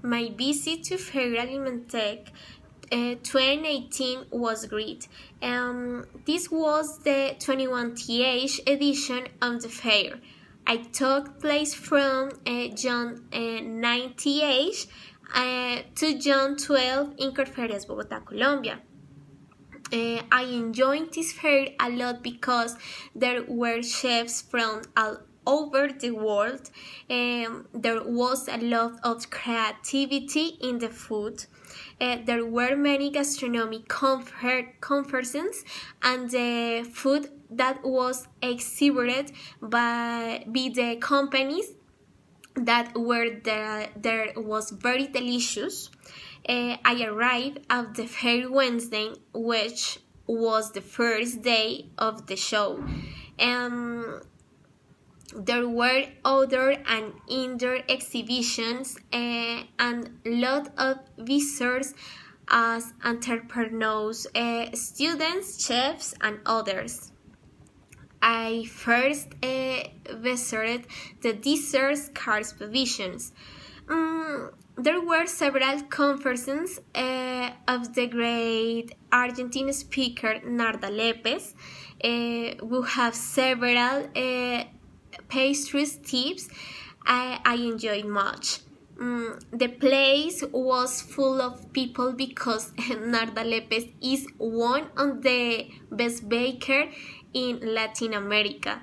My visit to Feria Alimentec 2018 was great. This was the 21th edition of the fair. I took place from June 98 to June 12 in Corferias, Bogotá, Colombia. I enjoyed this fair a lot because there were chefs from all over the world. There was a lot of creativity in the food. There were many gastronomic conferences, and the food that was exhibited by the companies that were there was very delicious. I arrived at the fair Wednesday, which was the first day of the show. There were outdoor and indoor exhibitions and lot of visitors as entrepreneurs, students, chefs, and others. I first visited the dessert cars pavilions. There were several conferences of the great Argentine speaker Narda Lepes, who have several pastries tips I enjoyed much. The place was full of people because Narda Lepes is one of the best bakers in Latin America.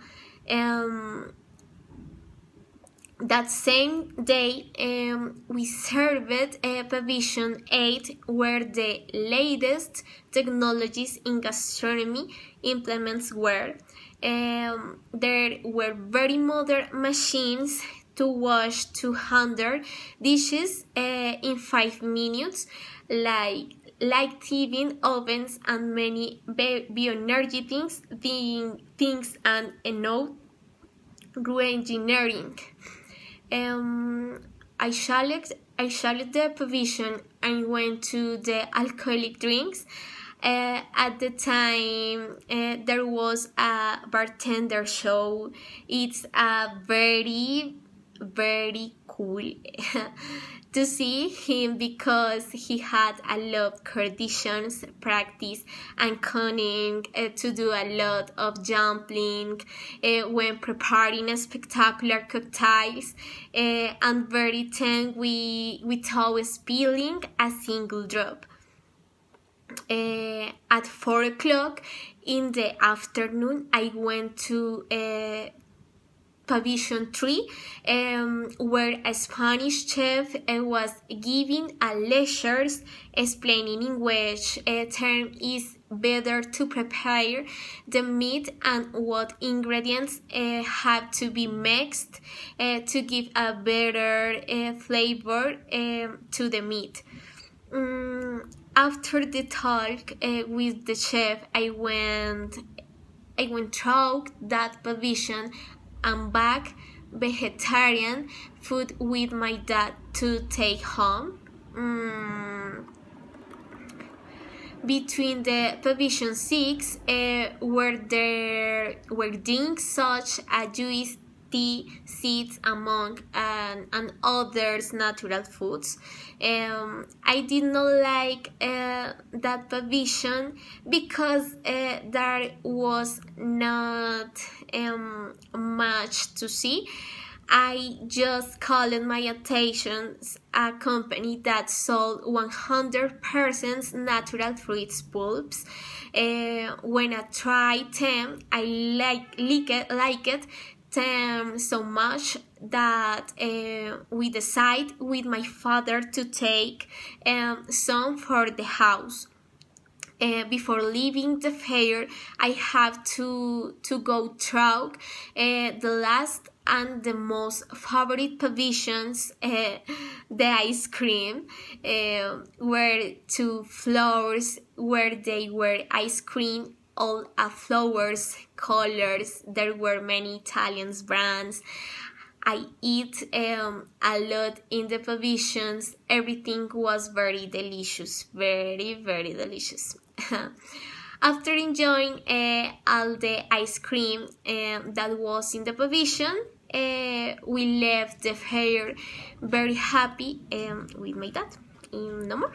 That same day, we served Pavilion 8, where the latest technologies in gastronomy implements were. There were very modern machines to wash 200 dishes in 5 minutes, like TV ovens and many bioenergy things and engineering. I shalled the pavilion and went to the alcoholic drinks. At the time, there was a bartender show. It's a very, very cool to see him because he had a lot of conditions, practice, and cunning to do a lot of jumping when preparing a spectacular cocktails, and very tense without spilling a single drop. At 4 o'clock in the afternoon, I went to Pavilion 3, where a Spanish chef was giving a lecture explaining in which term is better to prepare the meat and what ingredients have to be mixed to give a better flavor to the meat. After the talk with the chef, I went through that pavilion and back vegetarian food with my dad to take home. Between the Pavilion 6 where there were drinks such as juice, tea, seeds, among and others natural foods. I did not like that pavilion because there was not much to see. I just called my attention a company that sold 100% natural fruits pulps. When I tried them, I like it so much that we decided with my father to take some for the house. Before leaving the fair, I have to go through the last and the most favorite pavilions, the ice cream, were 2 floors where they were ice cream, all flowers, colors. There were many Italian brands. I eat a lot in the pavilions. Everything was very delicious, very, very delicious. After enjoying all the ice cream that was in the pavilion, we left the fair very happy with my dad. No more.